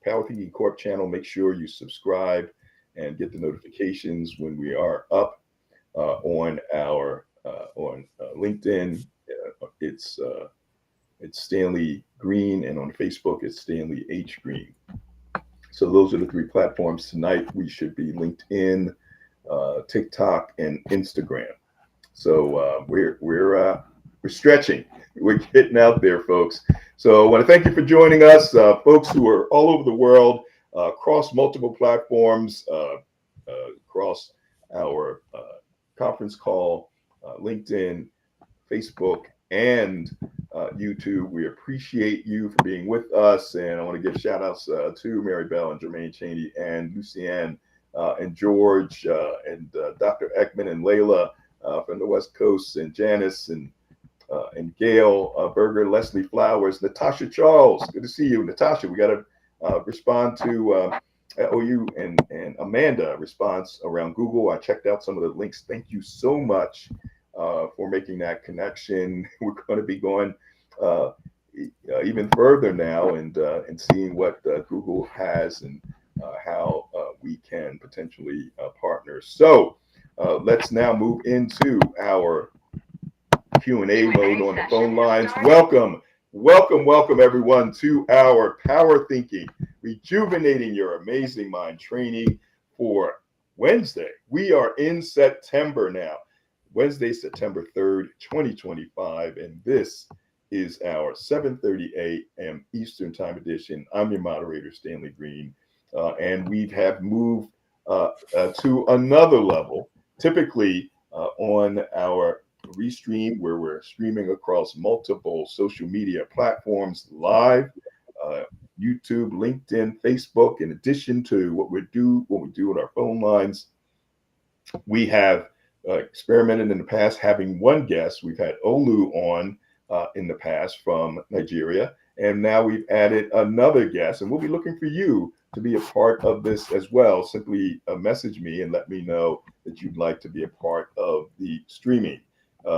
Power Thinking Corp channel. Make sure you subscribe and get the notifications when we are up on our on LinkedIn. It's Stanley Green, and on Facebook it's Stanley H Green. So those are the three platforms tonight. We should be LinkedIn, TikTok, and Instagram. So we're stretching. We're getting out there, folks. So I want to thank you for joining us, folks who are all over the world, across multiple platforms, across our conference call, LinkedIn, Facebook, and YouTube. We appreciate you for being with us. And I want to give shout outs to Mary Bell and Jermaine Cheney and Lucianne and George and Dr. Ekman and Layla from the West Coast, and Janice and Gail Berger, Leslie Flowers, Natasha Charles. Good to see you, Natasha. We got to respond to OU and Amanda response around Google. I checked out some of the links. Thank you so much for making that connection. We're going to be going even further now and seeing what Google has and how we can potentially partner. So let's now move into our Q&A mode on the phone lines. Welcome everyone to our Power Thinking, Rejuvenating Your Amazing Mind training for Wednesday. We are in September now, Wednesday, September 3rd, 2025, and this is our 7:30 a.m. Eastern Time edition. I'm your moderator, Stanley Green, and we have moved to another level, typically on our Restream, where we're streaming across multiple social media platforms live, YouTube, LinkedIn, Facebook. In addition to what we do on our phone lines, we have experimented in the past having one guest. We've had Olu on in the past from Nigeria, and now we've added another guest, and we'll be looking for you to be a part of this as well. Simply message me and let me know that you'd like to be a part of the streaming.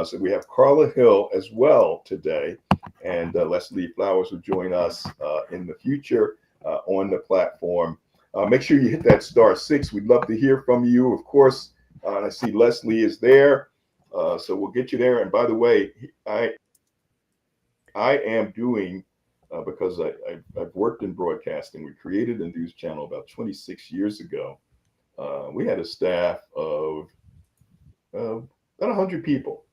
So we have Carla Hill as well today, and Leslie Flowers will join us in the future on the platform. Make sure you hit that *6. We'd love to hear from you. Of course, I see Leslie is there, so we'll get you there. And by the way, I am doing, because I've worked in broadcasting, we created a news channel about 26 years ago. We had a staff of about 100 people.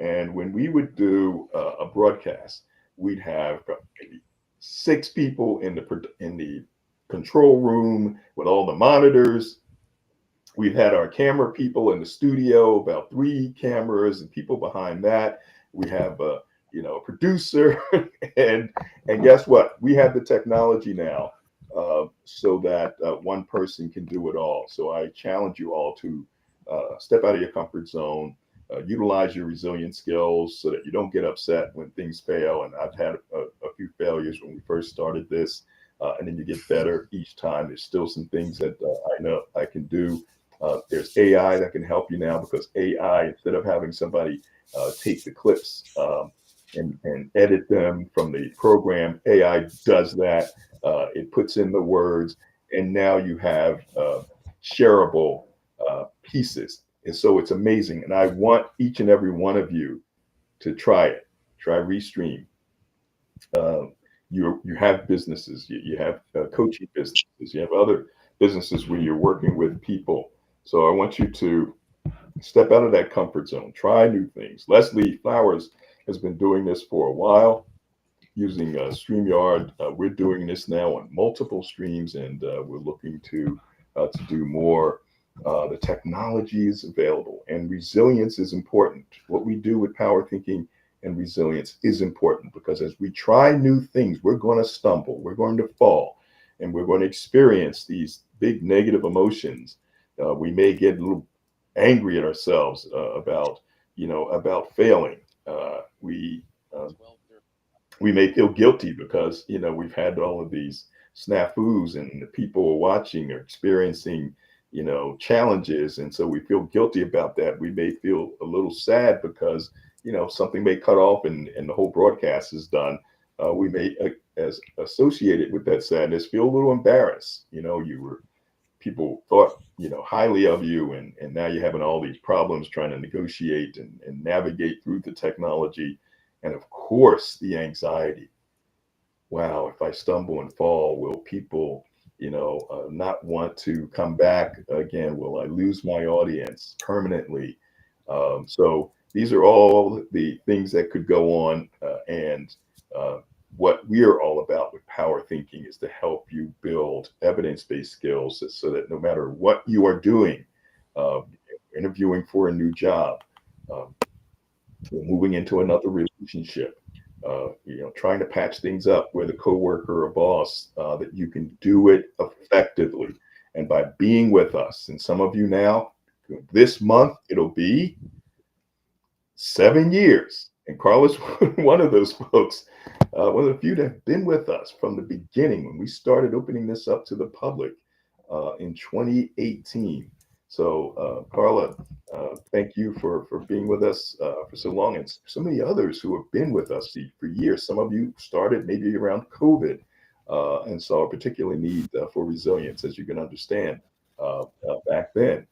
And when we would do a broadcast, we'd have maybe 6 people in the control room with all the monitors. We've had our camera people in the studio, about 3 cameras, and people behind that. We have a producer, and guess what? We have the technology now, so that one person can do it all. So I challenge you all to step out of your comfort zone. Utilize your resilient skills so that you don't get upset when things fail. And I've had a few failures when we first started this, and then you get better each time. There's still some things that I know I can do. There's AI that can help you now, because AI, instead of having somebody take the clips and edit them from the program, AI does that. It puts in the words, and now you have shareable pieces. And so it's amazing. And I want each and every one of you to try it. Try Restream. You have businesses, you have coaching businesses, you have other businesses where you're working with people. So I want you to step out of that comfort zone. Try new things. Leslie Flowers has been doing this for a while using StreamYard. We're doing this now on multiple streams, and we're looking to do more. The technology is available, and resilience is important. What we do with power thinking and resilience is important, because as we try new things, we're going to stumble, we're going to fall, and we're going to experience these big negative emotions. We may get a little angry at ourselves about failing. We may feel guilty because we've had all of these snafus, and the people are watching are experiencing challenges, and so we feel guilty about that. We may feel a little sad because something may cut off and the whole broadcast is done. we may, as associated with that sadness, feel a little embarrassed. People thought, highly of you, and now you're having all these problems trying to negotiate and navigate through the technology. And of course, the anxiety. Wow, if I stumble and fall, will people, not want to come back again? Will I lose my audience permanently? So these are all the things that could go on. And what we are all about with Power Thinking is to help you build evidence-based skills so that no matter what you are doing, uh, interviewing for a new job, um, moving into another relationship, trying to patch things up with a coworker or boss, that you can do it effectively. And by being with us, and some of you now, this month, it'll be 7 years. And Carla's one of those folks, one of the few that have been with us from the beginning when we started opening this up to the public in 2018. So, Carla, thank you for being with us for so long, and so many others who have been with us for years. Some of you started maybe around COVID and saw a particular need for resilience, as you can understand, back then,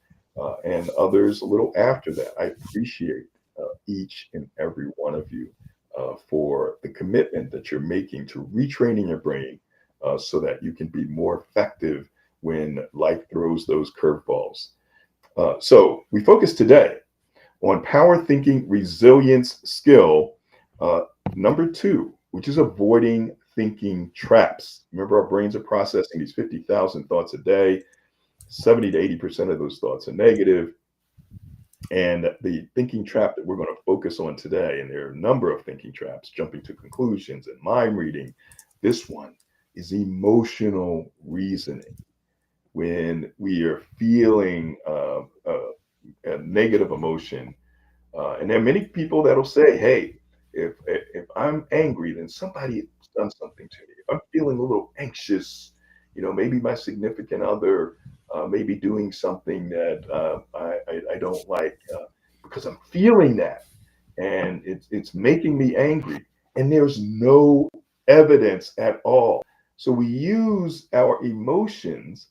and others a little after that. I appreciate each and every one of you for the commitment that you're making to retraining your brain so that you can be more effective when life throws those curveballs. So we focus today on power thinking resilience skill number 2, which is avoiding thinking traps. Remember, our brains are processing these 50,000 thoughts a day. 70 to 80% of those thoughts are negative. And the thinking trap that we're going to focus on today, and there are a number of thinking traps, jumping to conclusions and mind reading. This one is emotional reasoning. When we are feeling a negative emotion, and there are many people that'll say, "Hey, if I'm angry, then somebody has done something to me. If I'm feeling a little anxious, maybe my significant other may be doing something that I don't like because I'm feeling that, and it's making me angry, and there's no evidence at all." So we use our emotions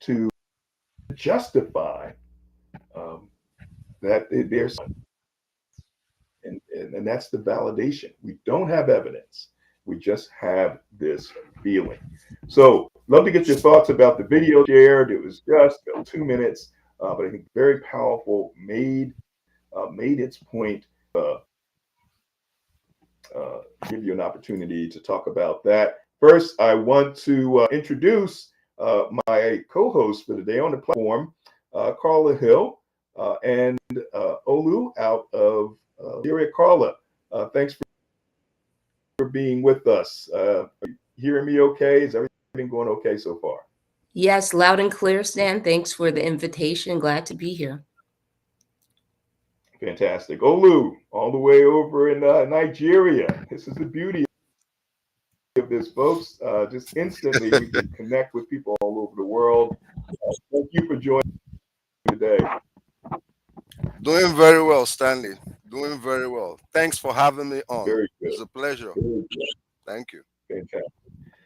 to justify um, that there's, and that's the validation. We don't have evidence. We just have this feeling. So love to get your thoughts about the video shared. It was just about 2 minutes, but I think very powerful, made its point. Give you an opportunity to talk about that. First, I want to introduce my co-host for today on the platform, Carla Hill and Olu out of Nigeria. Carla, thanks for being with us. Are you hearing me okay? Is everything going okay so far? Yes, loud and clear, Stan. Thanks for the invitation. Glad to be here. Fantastic. Olu, all the way over in Nigeria. This is the beauty of this, folks. Just instantly, we can connect with people all over the world. Thank you for joining today. Doing very well, Stanley. Doing very well. Thanks for having me on. Very good. It's a pleasure. Very good. Thank you. Fantastic.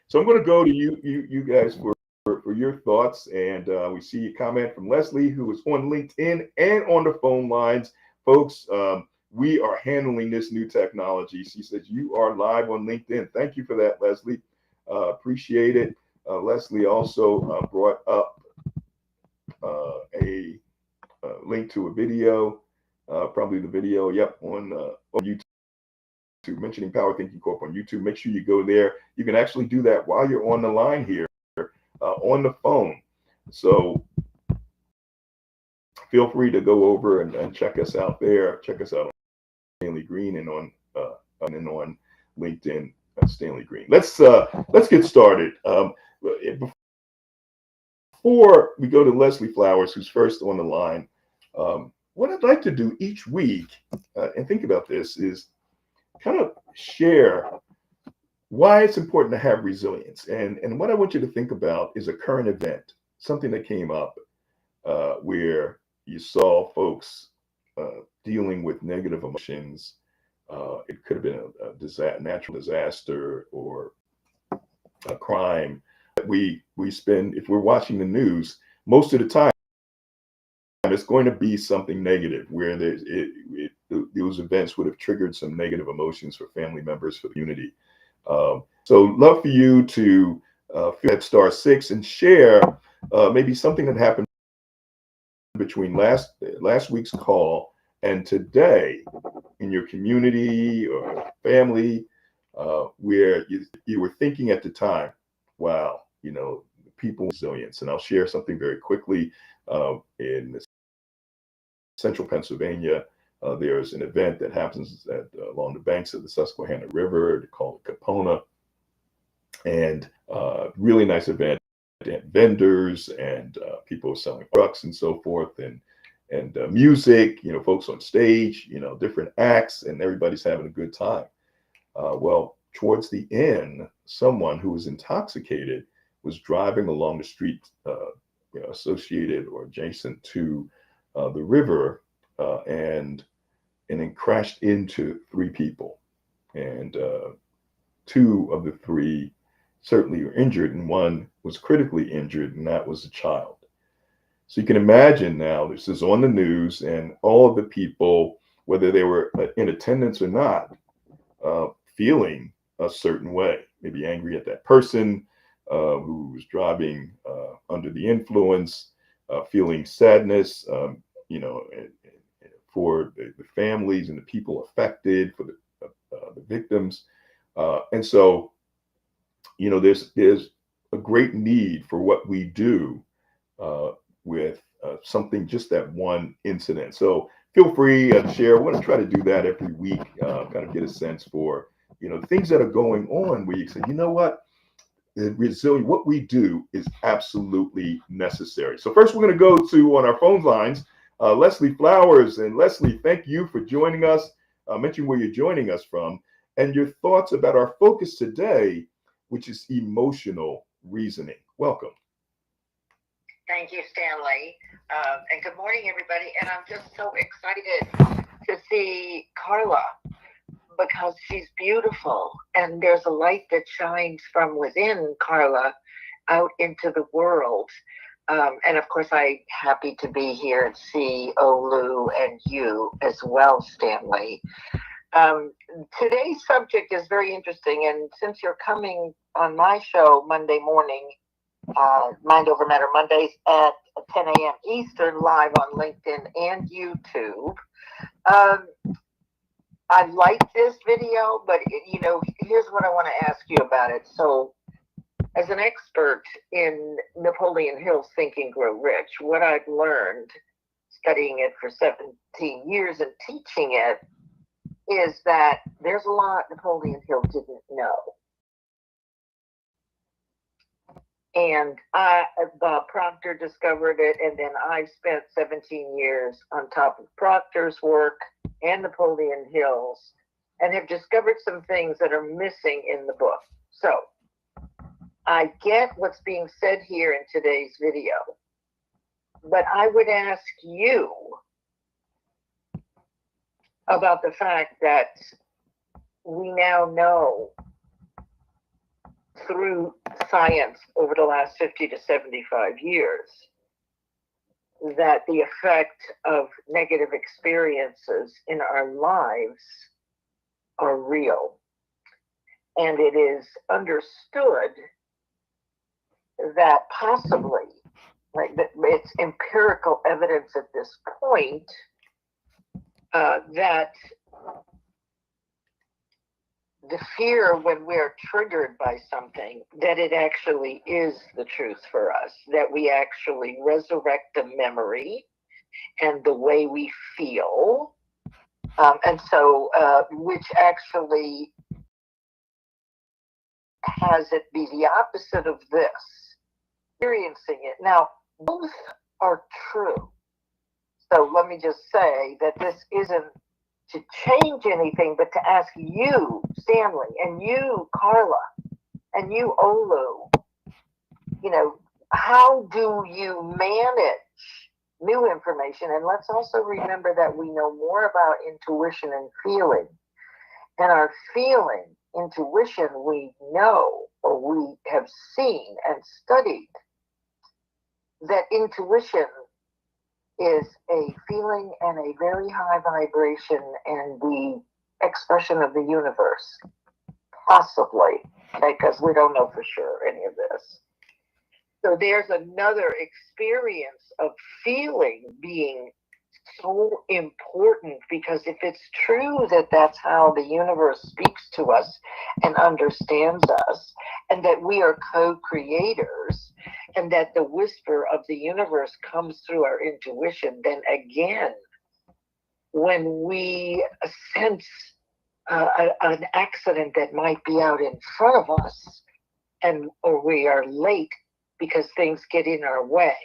So I'm going to go to you guys for your thoughts, and we see a comment from Leslie, who is on LinkedIn and on the phone lines. Folks, we are handling this new technology. She says you are live on LinkedIn. Thank you for that, Leslie. Appreciate it. Leslie also brought up a link to a video, probably the video, yep, on YouTube. Mentioning Power Thinking Corp on YouTube. Make sure you go there. You can actually do that while you're on the line here, on the phone. So feel free to go over and check us out there. Check us out on Stanley Green and on LinkedIn, Stanley Green. Let's get started. Before we go to Leslie Flowers, who's first on the line, what I'd like to do each week, and think about this, is kind of share why it's important to have resilience. And what I want you to think about is a current event, something that came up where you saw folks dealing with negative emotions, It could have been a natural disaster or a crime. We spend, if we're watching the news, most of the time it's going to be something negative where those events would have triggered some negative emotions for family members, for the community. So love for you to hit *6 and share maybe something that happened between last week's call and today in your community or family, where you were thinking at the time, wow, people resilience. And I'll share something very quickly. In central Pennsylvania, there's an event that happens along the banks of the Susquehanna River called Capona, and really nice event. Vendors and people selling trucks and so forth, and music, folks on stage, different acts, and everybody's having a good time. Well, towards the end, someone who was intoxicated was driving along the street associated or adjacent to the river, and then crashed into 3 people, and 2 of the 3 certainly were injured, and 1 was critically injured, and that was a child. So you can imagine now, this is on the news, and all of the people, whether they were in attendance or not, feeling a certain way, maybe angry at that person who was driving under the influence, feeling sadness, for the families and the people affected, for the victims. And so, there's a great need for what we do with something, just that one incident. So feel free to share. I want to try to do that every week, kind of get a sense for, things that are going on where you say, you know what, resilient, what we do is absolutely necessary. So first we're going to go to, on our phone lines, Leslie Flowers. And Leslie, thank you for joining us. Mention where you're joining us from and your thoughts about our focus today, which is emotional reasoning. Welcome. Thank you, Stanley. And good morning, everybody. And I'm just so excited to see Carla, because she's beautiful. And there's a light that shines from within Carla out into the world. And of course, I'm happy to be here and see Olu and you as well, Stanley. Today's subject is very interesting. And since you're coming on my show Monday morning, Mind Over Matter Mondays at 10 a.m. Eastern, live on LinkedIn and YouTube. I like this video, but here's what I want to ask you about it. So, as an expert in Napoleon Hill's Think and Grow Rich, what I've learned studying it for 17 years and teaching it is that there's a lot Napoleon Hill didn't know. And Bob Proctor discovered it, and then I've spent 17 years on top of Proctor's work and Napoleon Hill's, and have discovered some things that are missing in the book. So I get what's being said here in today's video, but I would ask you about the fact that we now know through science over the last 50 to 75 years that the effect of negative experiences in our lives are real. And it is understood that possibly, right, that it's empirical evidence at this point that the fear when we're triggered by something, that it actually is the truth for us, that we actually resurrect the memory and the way we feel. And so, which actually has it be the opposite of this, experiencing it. Now, both are true. So let me just say that this isn't to change anything, but to ask you, Stanley, and you, Carla, and you, Olu, how do you manage new information? And let's also remember that we know more about intuition and feeling and our feeling, intuition, we know or we have seen and studied that intuition is a feeling and a very high vibration and the expression of the universe, possibly, because we don't know for sure any of this. So there's another experience of feeling being so important, because if it's true that that's how the universe speaks to us and understands us, and that we are co-creators, and that the whisper of the universe comes through our intuition, then again, when we sense an accident that might be out in front of us, and or we are late because things get in our way,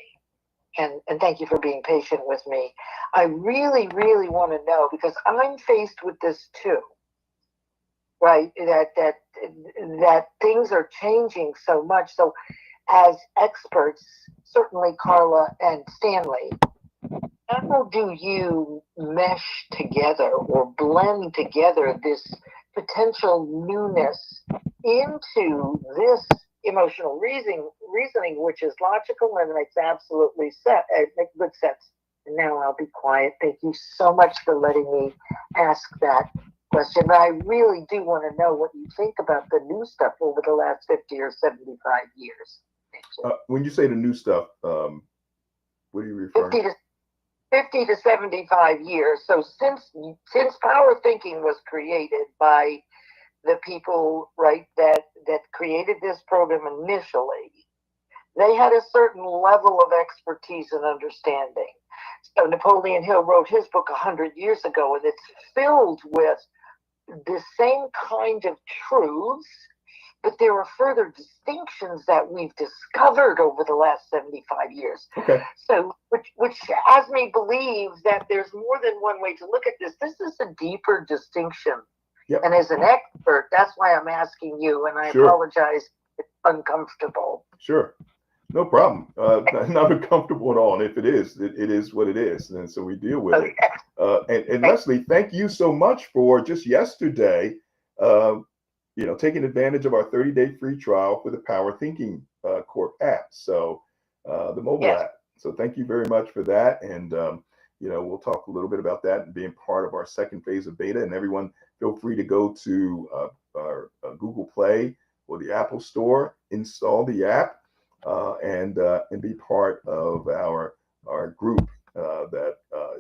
and thank you for being patient with me. I really, really want to know, because I'm faced with this too, right? That things are changing so much. So as experts, certainly Carla and Stanley, how do you mesh together or blend together this potential newness into this emotional reasoning, which is logical and makes absolutely makes good sense? And now I'll be quiet. Thank you so much for letting me ask that question. But I really do want to know what you think about the new stuff over the last 50 or 75 years. When you say the new stuff, what are you referring to? 50 to 75 years. So since power thinking was created by the people, right, that created this program initially, they had a certain level of expertise and understanding. So Napoleon Hill wrote his book 100 years ago, and it's filled with the same kind of truths, but there are further distinctions that we've discovered over the last 75 years. Okay. So, which has me believe that there's more than one way to look at this. This is a deeper distinction. Yep. And as an expert, that's why I'm asking you, and I Sure. apologize, it's uncomfortable. Sure. No problem. Not uncomfortable at all. And if it is, it is what it is. And so we deal with it. And Leslie, thank you so much for just yesterday, taking advantage of our 30-day free trial for the Power Thinking Corp app. So the mobile app. So thank you very much for that. And, we'll talk a little bit about that and being part of our second phase of beta. And everyone, feel free to go to our Google Play or the Apple Store, install the app, and be part of our group that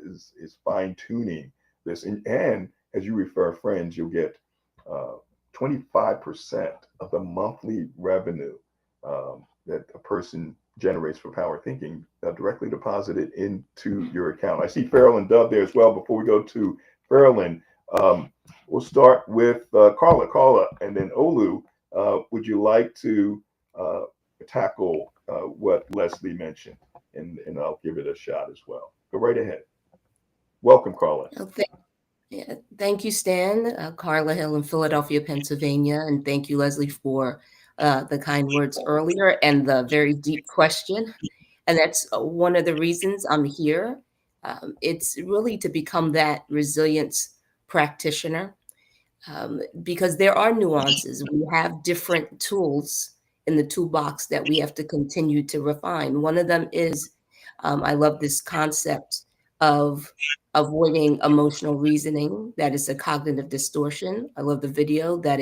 is fine tuning this. And as you refer friends, you'll get 25% of the monthly revenue that a person generates for Power Thinking directly deposited into your account. I see Farrell and Dub there as well. Before we go to Farrell, we'll start with Carla, and then Olu. Would you like to tackle what Leslie mentioned? And I'll give it a shot as well. Go right ahead. Welcome, Carla. Thank you, Stan. Carla Hill in Philadelphia, Pennsylvania. And thank you, Leslie, for the kind words earlier and the very deep question. And that's one of the reasons I'm here. It's really to become that resilience practitioner, because there are nuances. We have different tools in the toolbox that we have to continue to refine. One of them is, I love this concept of avoiding emotional reasoning. That is a cognitive distortion. I love the video that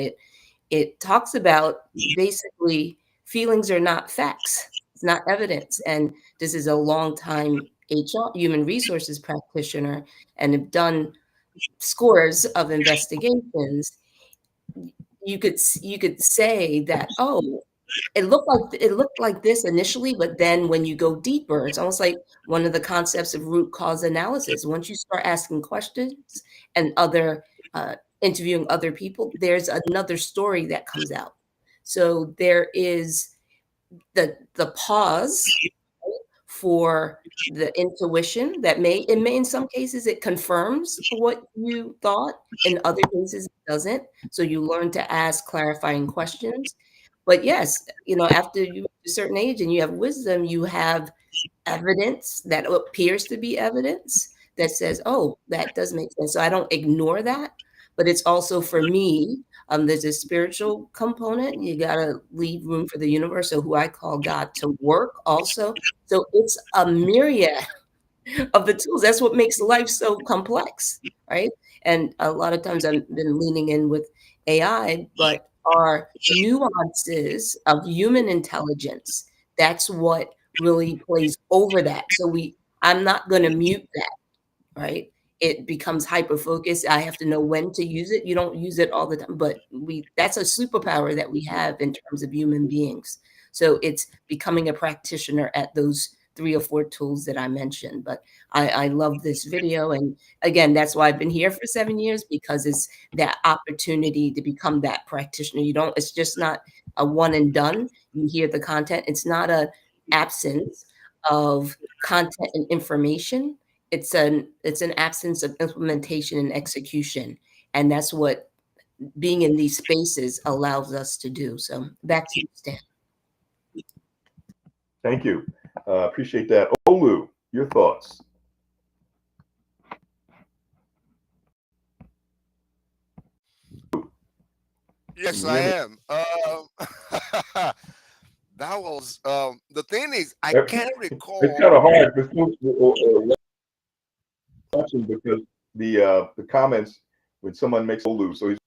it talks about. Basically, feelings are not facts. It's not evidence. And this is a long time HR, human resources practitioner, and have done scores of investigations. You could say that, oh, it looked like this initially, but then when you go deeper, it's almost like one of the concepts of root cause analysis. Once you start asking questions and interviewing other people, there's another story that comes out. So there is the pause for the intuition that may in some cases it confirms what you thought, in other cases it doesn't. So you learn to ask clarifying questions. But yes, after you reach a certain age and you have wisdom, you have evidence that appears to be evidence that says, oh, that does make sense. So I don't ignore that, but it's also for me. There's a spiritual component. You got to leave room for the universe, or who I call God, to work also. So it's a myriad of the tools. That's what makes life so complex, right? And a lot of times I've been leaning in with AI, but our nuances of human intelligence, that's what really plays over that. So I'm not going to mute that, right? It becomes hyper focused. I have to know when to use it. You don't use it all the time, but that's a superpower that we have in terms of human beings. So it's becoming a practitioner at those 3 or 4 tools that I mentioned. But I love this video. And again, that's why I've been here for 7 years, because it's that opportunity to become that practitioner. It's just not a one and done. You hear the content. It's not a absence of content and information. It's an absence of implementation and execution. And that's what being in these spaces allows us to do. So back to you, Stan. Thank you. Appreciate that. Olu, your thoughts? Yes, Can you I hear me? am. That was the thing is I can't It's kind recall. of hard for folks watching because the comments when someone makes Olu, so he's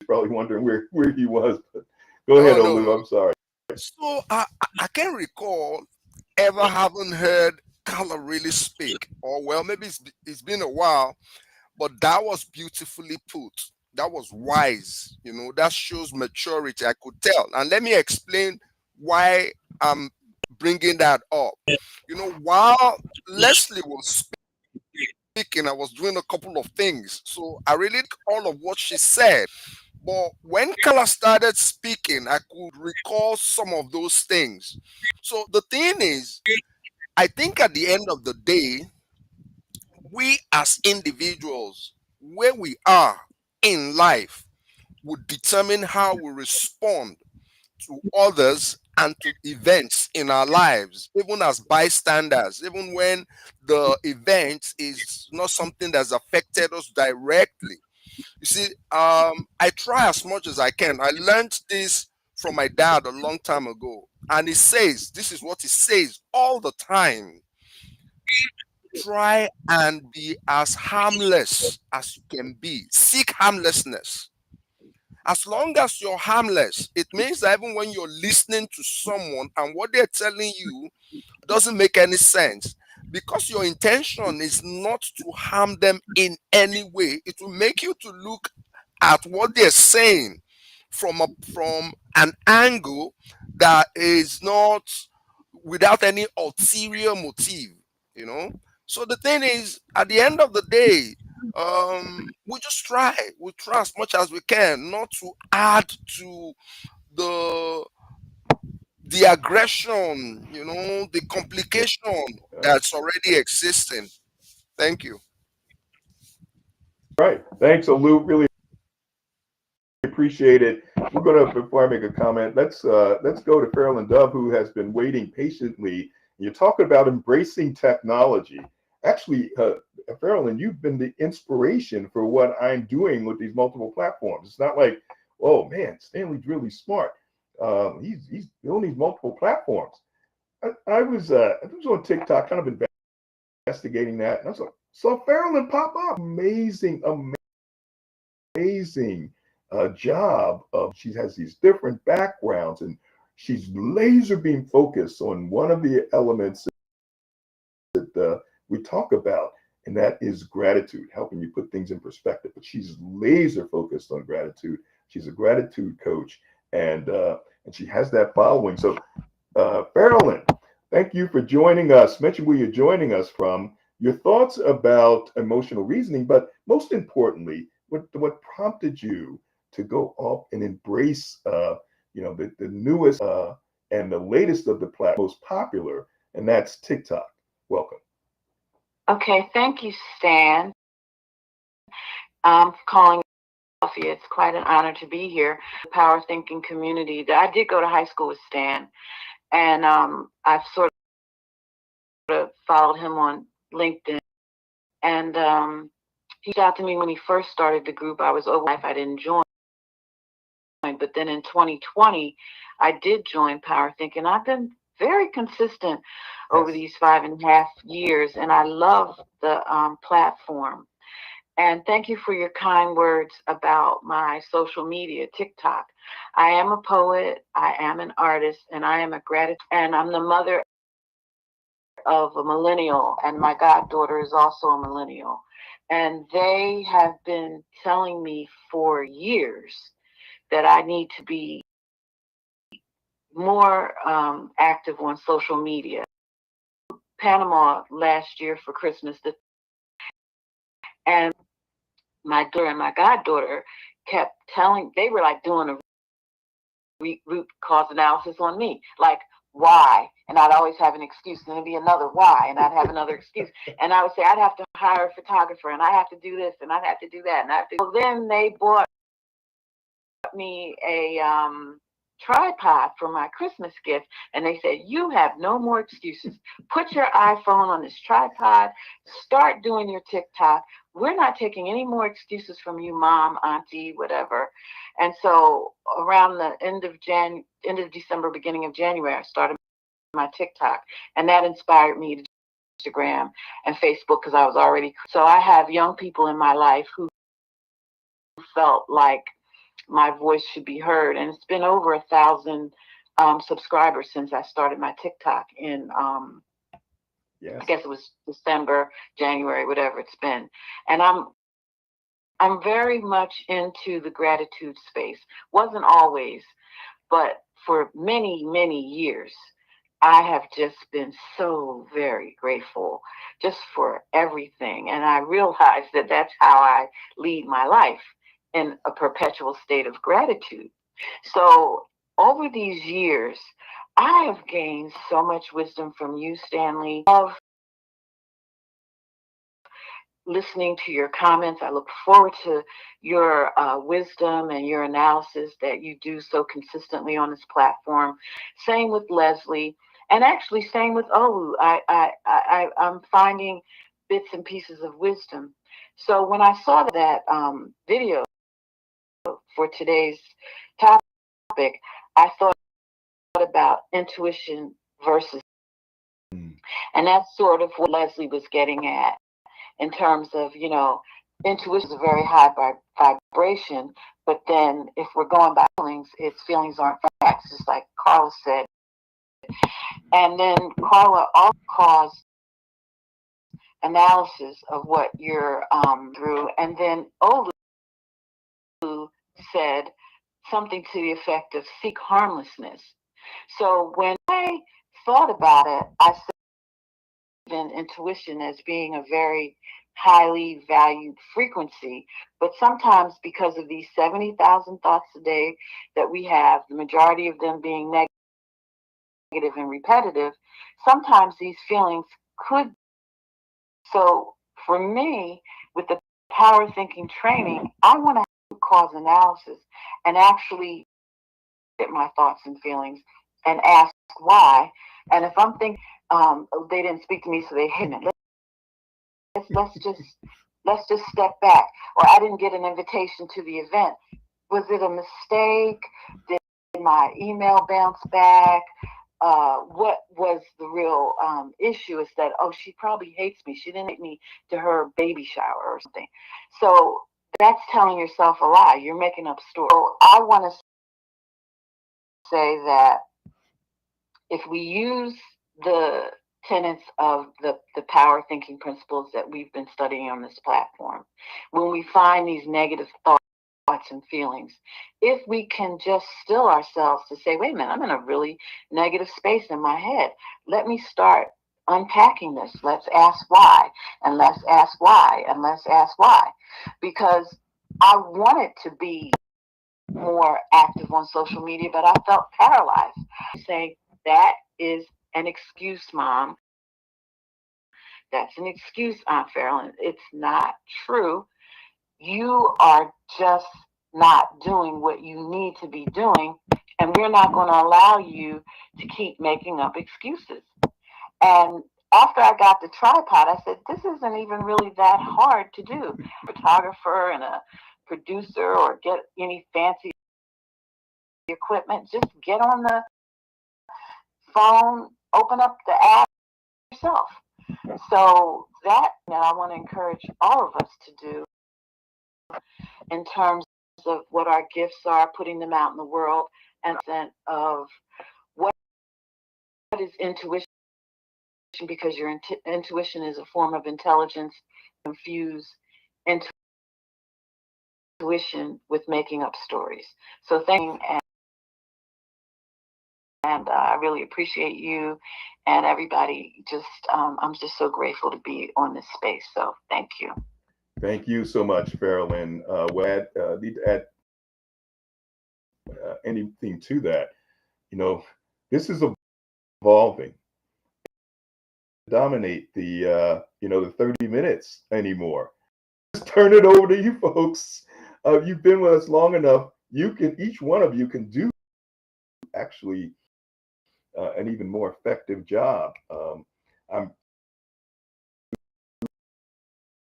probably wondering where he was. But go ahead, No, no, Olu. no. I'm sorry. So I can't recall ever having heard Carla really speak, or well, maybe it's been a while, but that was beautifully put. That was wise. That shows maturity. I could tell. And let me explain why I'm bringing that up. While Leslie was speaking, I was doing a couple of things. So I really like all of what she said. But when Kala started speaking, I could recall some of those things. So the thing is, I think at the end of the day, we as individuals, where we are in life, would determine how we respond to others and to events in our lives, even as bystanders, even when the event is not something that's affected us directly. You see, I try as much as I can. I learned this from my dad a long time ago, and he says, this is what he says all the time: try and be as harmless as you can be. Seek harmlessness. As long as you're harmless, it means that even when you're listening to someone and what they're telling you doesn't make any sense, because your intention is not to harm them in any way, it will make you to look at what they're saying from an angle that is not without any ulterior motive, you know. So the thing is, at the end of the day, we try as much as we can not to add to the the aggression, the complication that's already existing. Thank you. Right. Thanks, Olu. Really appreciate it. We're gonna, before I make a comment, let's go to Farrell Dove, who has been waiting patiently. You're talking about embracing technology. Actually, Farrell, you've been the inspiration for what I'm doing with these multiple platforms. It's not like, oh man, Stanley's really smart. He's building these multiple platforms. I was on TikTok, kind of investigating that, and I was like, saw Farrell pop up. Amazing job of, she has these different backgrounds, and she's laser beam focused on one of the elements that we talk about, and that is gratitude, helping you put things in perspective. But she's laser focused on gratitude. She's a gratitude coach, and she has that following. So Farrell, thank you for joining us. Mention where you're joining us from, your thoughts about emotional reasoning, but most importantly, what prompted you to go up and embrace, the newest and the latest of the most popular, and that's TikTok. Welcome. Okay, thank you, Stan. I'm calling Philadelphia. It's quite an honor to be here. The Power Thinking community. I did go to high school with Stan, and I've sort of followed him on LinkedIn. And He reached out to me when he first started the group. I was over life. I didn't join. But then in 2020, I did join Power Thinking. I've been very consistent over these 5.5 years, and I love the platform. And thank you for your kind words about my social media, TikTok. I am a poet, I am an artist, and I am a gratitude, and I'm the mother of a millennial, and my goddaughter is also a millennial. And they have been telling me for years that I need to be more active on social media. Panama last year for Christmas, and my daughter and my goddaughter kept telling, they were like doing a root cause analysis on me, like why, and I'd always have an excuse, and there'd be another why, and I'd have another excuse, and I would say I'd have to hire a photographer, and I have to do this, and I'd have to do that, and I have to. So then they bought me a tripod for my Christmas gift, and they said, you have no more excuses. Put your iPhone on this tripod, start doing your TikTok. We're not taking any more excuses from you, mom, auntie, whatever. And so around the end of December, beginning of January, I started my TikTok, and that inspired me to Instagram and Facebook, because I was already. So I have young people in my life who felt like my voice should be heard, and it's been over 1,000 subscribers since I started my TikTok in I guess it was December, January, whatever it's been. And I'm very much into the gratitude space. Wasn't always, but for many, many years, I have just been so very grateful just for everything. And I realized that that's how I lead my life, in a perpetual state of gratitude. So over these years, I have gained so much wisdom from you, Stanley, of listening to your comments. I look forward to your wisdom and your analysis that you do so consistently on this platform. Same with Leslie, and actually same with Olu. I'm finding bits and pieces of wisdom. So when I saw that video for today's topic, I thought about intuition versus, and that's sort of what Leslie was getting at in terms of, intuition is a very high vibration, but then if we're going by feelings, its feelings aren't facts, just like Carla said. And then Carla also caused analysis of what you're through, and then Olu said something to the effect of seek harmlessness. So when I thought about it, I said intuition as being a very highly valued frequency, but sometimes because of these 70,000 thoughts a day that we have, the majority of them being negative and repetitive, sometimes these feelings could. So for me, with the power thinking training, I want to cause analysis and actually get my thoughts and feelings and ask why. And if I'm thinking they didn't speak to me, so they hit it. Let's just step back. Or I didn't get an invitation to the event. Was it a mistake? Did my email bounce back? What was the real issue? Is that, oh, she probably hates me. She didn't invite me to her baby shower or something. So that's telling yourself a lie. You're making up stories. So I want to say that if we use the tenets of the power thinking principles that we've been studying on this platform, when we find these negative thoughts and feelings, if we can just still ourselves to say, wait a minute, I'm in a really negative space in my head. Let me start unpacking this. Let's ask why, and let's ask why, and let's ask why. Because I wanted to be more active on social media, but I felt paralyzed. Saying that is an excuse, Mom. That's an excuse, Aunt Farrell. It's not true. You are just not doing what you need to be doing, and we're not going to allow you to keep making up excuses. And after I got the tripod, I said, this isn't even really that hard to do. Photographer and a producer or get any fancy equipment, just get on the phone, open up the app yourself. So that I want to encourage all of us to do in terms of what our gifts are, putting them out in the world, and of what is intuition, because your intuition is a form of intelligence. Infuse intuition with making up stories. So thank you, and I really appreciate you and everybody. Just I'm just so grateful to be on this space. So thank you. Thank you so much, Farrellyn. Well, I need to add anything to that. You know, this is evolving. Dominate the the 30 minutes anymore. Just turn it over to you folks. You've been with us long enough. Each one of you can do actually an even more effective job. I'm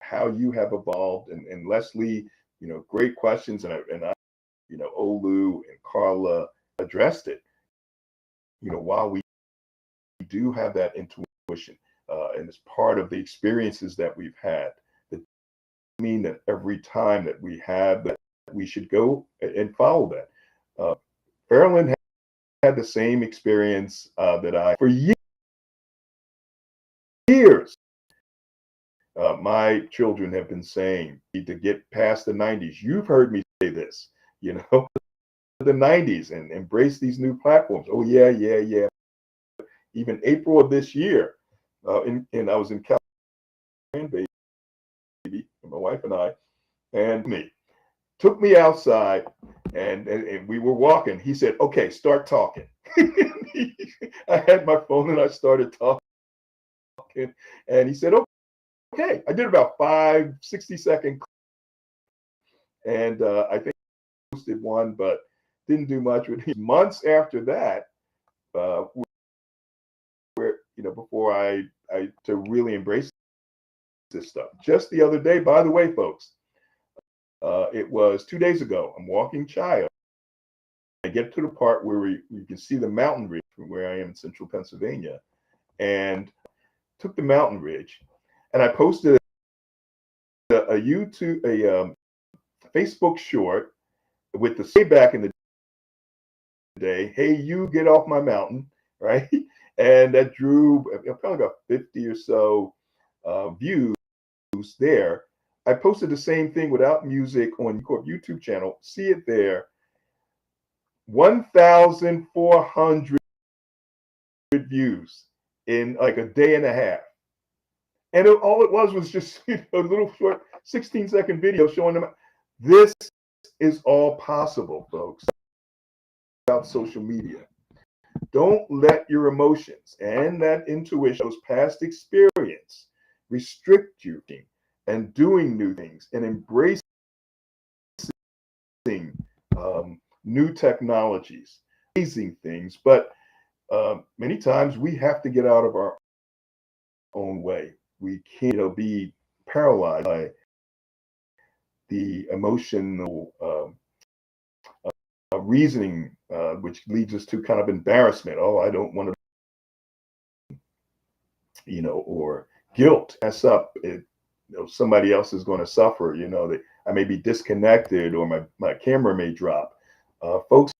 how you have evolved, and Leslie, great questions, and I, Olu and Carla addressed it. While we do have that intuition, and it's part of the experiences that we've had, that mean that every time that we have that, we should go and follow that. Farrellyn had the same experience that I, for years, my children have been saying, to get past the 90s. You've heard me say this, the 90s, and embrace these new platforms. Oh, yeah. Even April of this year, and I was in California, baby, my wife and I, and me, took me outside, and we were walking. He said, okay, start talking. I had my phone and I started talking, and he said, okay. I did about 60-second, and I think I posted one, but didn't do much with it. Months after that, where before I to really embrace this stuff. Just the other day, by the way, folks, it was 2 days ago. I'm walking Child. I get to the part where we can see the mountain ridge from where I am in central Pennsylvania, and took the mountain ridge, and I posted a Facebook short with the say back in the day, hey, you get off my mountain, right? And that drew probably about 50 or so views there. I posted the same thing without music on YouTube channel. See it there. 1,400 views in like a day and a half. And all it was just a little short 16-second video showing them this is all possible, folks, without social media. Don't let your emotions and that intuition, those past experience, restrict you and doing new things and embracing new technologies, amazing things. But many times we have to get out of our own way. We can't be paralyzed by the emotional reasoning, which leads us to kind of embarrassment. Oh, I don't want to, or guilt. Mess up. Somebody else is going to suffer. That I may be disconnected, or my camera may drop. Folks,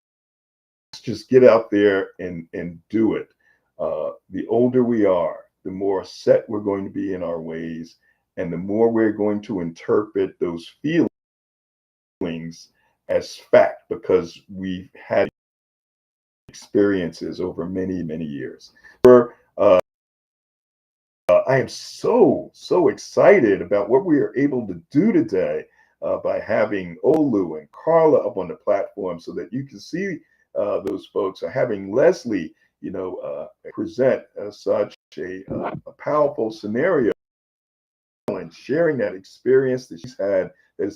just get out there and do it. The older we are, the more set we're going to be in our ways, and the more we're going to interpret those feelings as fact, because we've had experiences over many, many years. I am so excited about what we are able to do today by having Olu and Carla up on the platform, so that you can see those folks, having Leslie, present such a powerful scenario, and sharing that experience that she's had that's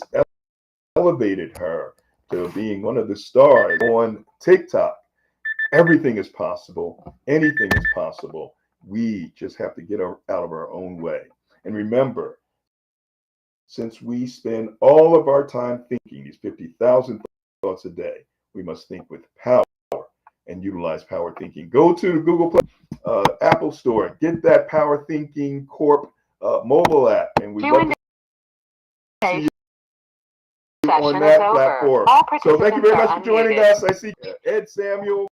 elevated her to being one of the stars on TikTok. Everything is possible. Anything is possible. We just have to get out of our own way. And remember, since we spend all of our time thinking these 50,000 thoughts a day, we must think with power and utilize power thinking. Go to the Google Play, Apple Store, get that Power Thinking Corp mobile app, and we love to see you on that platform. So thank you very much for joining us. I see Ed Samuel,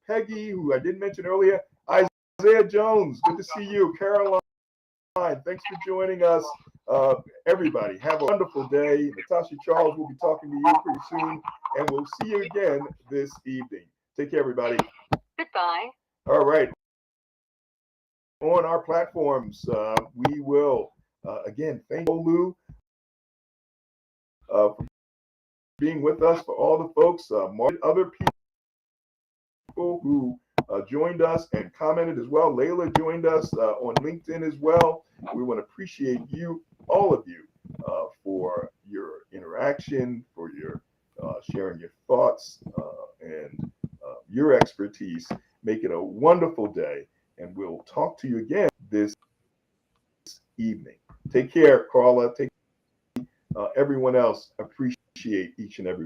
Peggy, who I didn't mention earlier, Isaiah Jones, good to see you, Caroline, thanks for joining us. Everybody, have a wonderful day. Natasha Charles will be talking to you pretty soon, and we'll see you again this evening. Take care, everybody. Goodbye. All right. On our platforms, we will, again, thank Olu for being with us, for all the folks, other people who joined us and commented as well. Layla joined us on LinkedIn as well. We want to appreciate you, all of you, for your interaction, for your sharing your thoughts and your expertise. Make it a wonderful day, and we'll talk to you again this evening. Take care, Carla. Take everyone else. Appreciate each and every one.